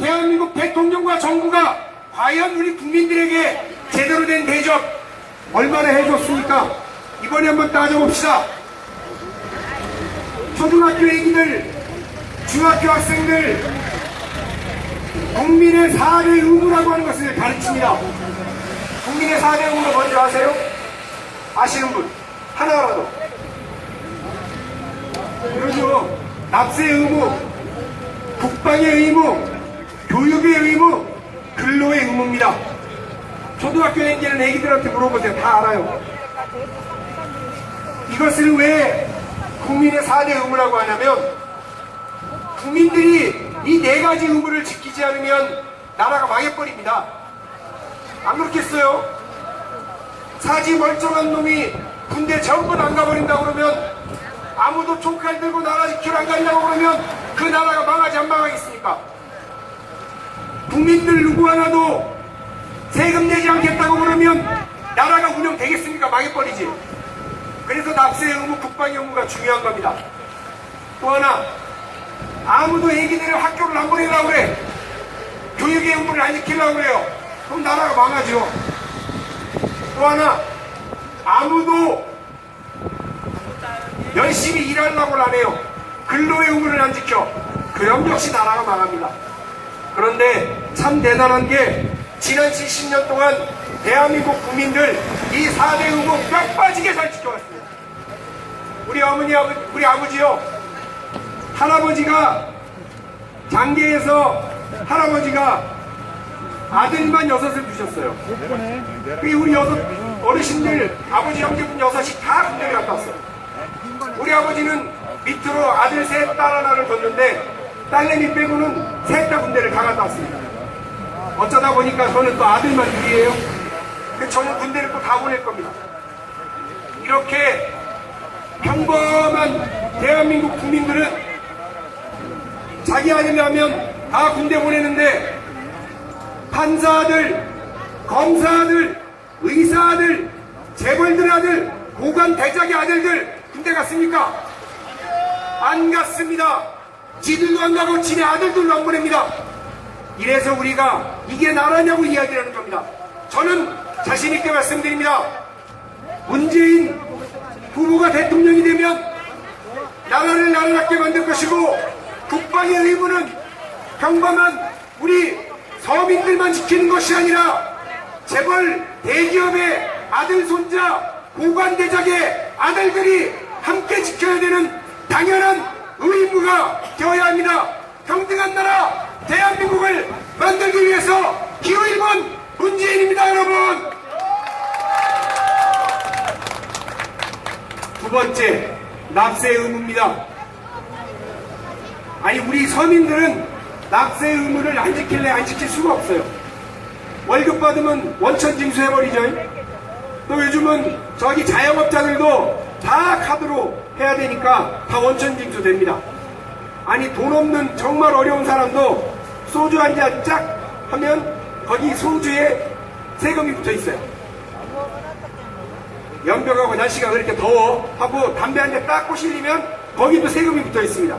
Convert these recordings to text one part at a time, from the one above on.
대한민국 대통령과 정부가 과연 우리 국민들에게 제대로 된 대접 얼마나 해줬습니까? 이번에 한번 따져봅시다. 초등학교 애기들, 중학교 학생들, 국민의 4대 의무라고 하는 것을 가르칩니다. 국민의 4대 의무 뭔지 아세요? 아시는 분? 하나라도. 그러죠. 납세의 의무, 국방의 의무, 교육의 의무, 근로의 의무입니다. 초등학교에 있는 애기들한테 물어보세요. 다 알아요. 이것을 왜 국민의 4대 의무라고 하냐면, 국민들이 이 4가지 의무를 지키지 않으면 나라가 망해버립니다. 안 그렇겠어요? 사지 멀쩡한 놈이 군대 전부 안 가버린다고 그러면, 아무도 총칼 들고 나라 지키러 안 가려고 그러면 그 나라가 망하지 안 망하겠습니까? 국민들 누구 하나도 세금 내지 않겠다고 그러면 나라가 운영되겠습니까? 망해버리지. 그래서 납세의 의무, 국방의 의무가 중요한 겁니다. 또 하나, 아무도 애기들을 학교를 안 보내려고 그래. 교육의 의무를 안 지키려고 그래요. 그럼 나라가 망하죠. 또 하나, 아무도 열심히 일하려고 안 해요. 근로의 의무를 안 지켜. 그럼 역시 나라가 망합니다. 그런데 참 대단한 게, 지난 70년 동안 대한민국 국민들 이 4대 의무 뼈 빠지게 잘 지켜왔습니다. 우리 어머니, 우리 아버지요, 할아버지가 장계에서 할아버지가 아들만 6을 두셨어요. 우리 어르신들, 아버지 형제분 6이 다 군대를 갔다 왔어요. 우리 아버지는 밑으로 아들 셋, 딸 하나를 뒀는데 딸내미 빼고는 셋 다 군대를 다 갔다 왔습니다. 어쩌다 보니까 저는 또 아들만 둘이에요. 저는 군대를 또 다 보낼 겁니다. 이렇게 평범한 대한민국 국민들은 자기 아들이라면 다 군대 보내는데, 판사들, 검사들, 의사들, 재벌들 아들, 고관 대작의 아들들 군대 갔습니까? 안 갔습니다. 지들도 안 가고 지네 아들들도 안 보냅니다. 이래서 우리가 이게 나라냐고 이야기를 하는 겁니다. 저는 자신있게 말씀드립니다. 문재인 후보가 대통령이 되면 나라를 나라답게 만들 것이고, 국방의 의무는 평범한 우리 서민들만 지키는 것이 아니라 재벌 대기업의 아들, 손자, 고관대작의 아들들이 함께 지켜야 되는 당연한 의무가 되어야 합니다. 평등한 나라 대한민국을 만들기 위해서 기호 1번 문재인입니다, 여러분. 두 번째, 납세의 의무입니다. 아니, 우리 서민들은 납세의 의무를 안 지킬래 안 지킬 수가 없어요. 월급 받으면 원천 징수해버리죠. 또 요즘은 저기 자영업자들도 다 카드로 해야 되니까 다 원천 징수됩니다. 아니, 돈 없는 정말 어려운 사람도 소주 한 잔 짝 하면 거기 소주에 세금이 붙어 있어요. 연병하고 날씨가 그렇게 더워 하고 담배 한 대 딱 꼬실리면 거기도 세금이 붙어 있습니다.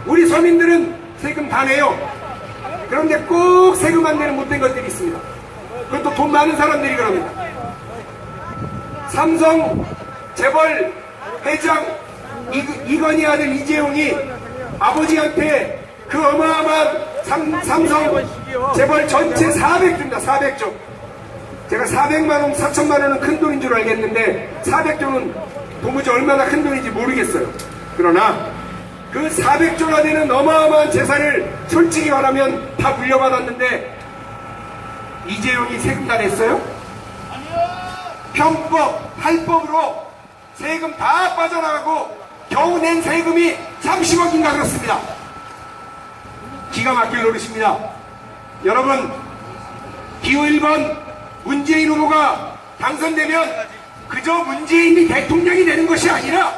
우리 서민들은 세금 다 내요. 그런데 꼭 세금 안 내는 못된 것들이 있습니다. 그것도 돈 많은 사람들이 그럽니다. 삼성 재벌 회장 이건희 아들 이재용이 아버지한테 그 어마어마한 삼성 재벌 전체 400조입니다. 400조. 제가 400만원, 4천만원은 큰 돈인 줄 알겠는데 400조는 도무지 얼마나 큰 돈인지 모르겠어요. 그러나 그 400조나 되는 어마어마한 재산을 솔직히 말하면 다 물려받았는데 이재용이 세금 다 냈어요? 편법, 탈법으로 세금 다 빠져나가고 겨우 낸 세금이 30억인가 그렇습니다. 기가 막힐 노릇입니다. 여러분, 기호 1번 문재인 후보가 당선되면 그저 문재인이 대통령이 되는 것이 아니라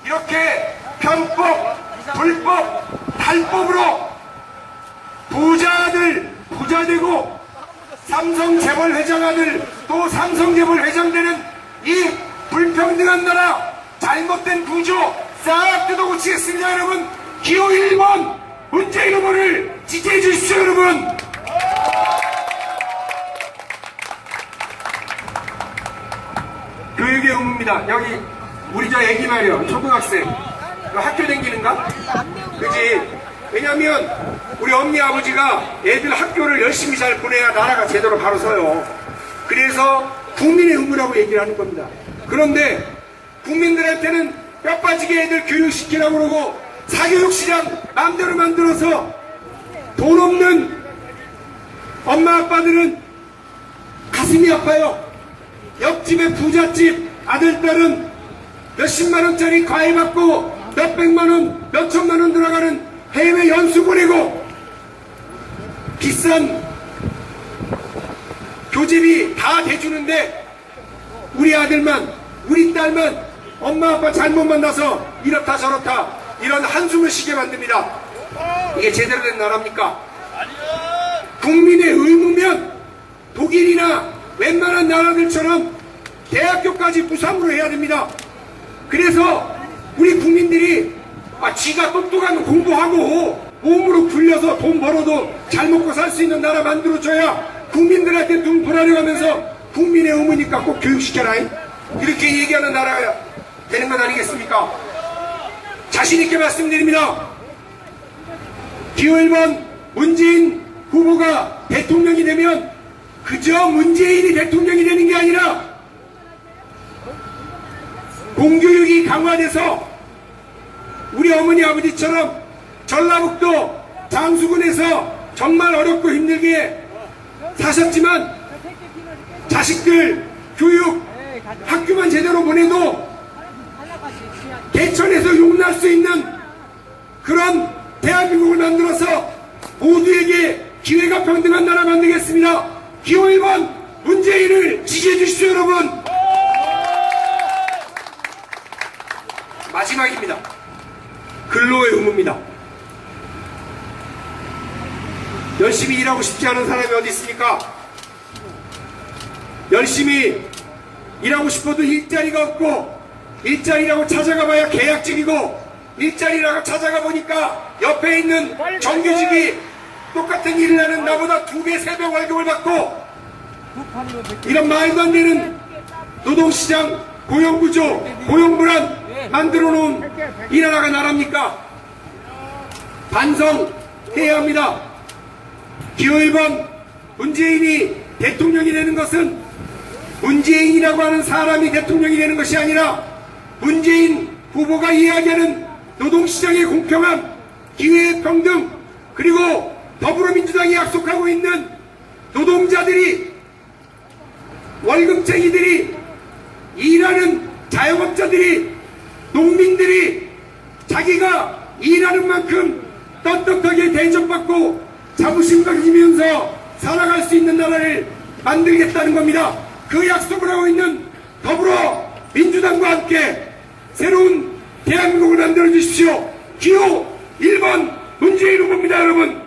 이렇게 편법, 불법, 탈법으로 부자들 부자되고 삼성 재벌 회장 아들 또 삼성 재벌 회장 되는 이 불평등한 나라, 잘못된 구조 싹 뜯어고치겠습니다. 여러분, 기호 1번 문재인 후보를 지지해 주십시오. 여러분. 후보입니다. 여기 우리 저 애기 말이요, 초등학생. 너 학교 다니는가? 그지? 왜냐면 우리 엄니 아버지가 애들 학교를 열심히 잘 보내야 나라가 제대로 바로 서요. 그래서 국민의 의무라고 얘기를 하는 겁니다. 그런데 국민들한테는 뼈 빠지게 애들 교육시키라고 그러고 사교육시장 마음대로 만들어서 돈 없는 엄마 아빠들은 가슴이 아파요. 옆집의 부잣집 아들딸은 몇십만원짜리 과외받고 몇백만원, 몇천만원 들어가는 해외 연수 보내고 비싼 교재비 다 대주는데 우리 아들만, 우리 딸만 엄마 아빠 잘못 만나서 이렇다 저렇다 이런 한숨을 쉬게 만듭니다. 이게 제대로 된 나라입니까? 국민의 의무면 독일이나 웬만한 나라들처럼 대학교까지 무상으로 해야 됩니다. 그래서 우리 국민들이 지가 똑똑하면 공부하고 몸으로 굴려서 돈 벌어도 잘 먹고 살 수 있는 나라 만들어줘야 국민들한테 등 불하려 하면서 국민의 의무니까 꼭 교육시켜라 이렇게 얘기하는 나라가 되는 건 아니겠습니까? 자신있게 말씀드립니다. 기호 1번 문재인 후보가 대통령이 되면 그저 문재인이 대통령이 되는 게 아니라 공교육이 강화돼서 우리 어머니 아버지처럼 전라북도 장수군에서 정말 어렵고 힘들게 사셨지만 자식들 교육 학교만 제대로 보내도 개천에서 용날 수 있는 그런 대한민국을 만들어서 모두에게 기회가 평등한 나라 만들겠습니다. 기호 1번 문재인을 지지해 주십시오 여러분. 마지막입니다. 근로의 의무입니다. 열심히 일하고 싶지 않은 사람이 어디 있습니까? 열심히 일하고 싶어도 일자리가 없고 일자리라고 찾아가 봐야 계약직이고 일자리라고 찾아가 보니까 옆에 있는 정규직이 똑같은 일을 하는 나보다 2배, 3배 월급을 받고 이런 말도 안 되는 노동시장, 고용구조, 고용불안 만들어 놓은 이 나라가 나라입니까? 반성해야 합니다. 기호 1번 문재인이 대통령이 되는 것은 문재인이라고 하는 사람이 대통령이 되는 것이 아니라 문재인 후보가 이야기하는 노동시장의 공평함, 기회의 평등, 그리고 더불어민주당이 약속하고 있는 노동자들이, 월급쟁이들이, 일하는 자영업자들이, 농민들이 자기가 일하는 만큼 떳떳하게 대접받고 자부심 가지면서 살아갈 수 있는 나라를 만들겠다는 겁니다. 그 약속을 하고 있는 더불어민주당과 함께 새로운 대한민국을 만들어 주십시오. 기호 1번 문재인 후보입니다 여러분.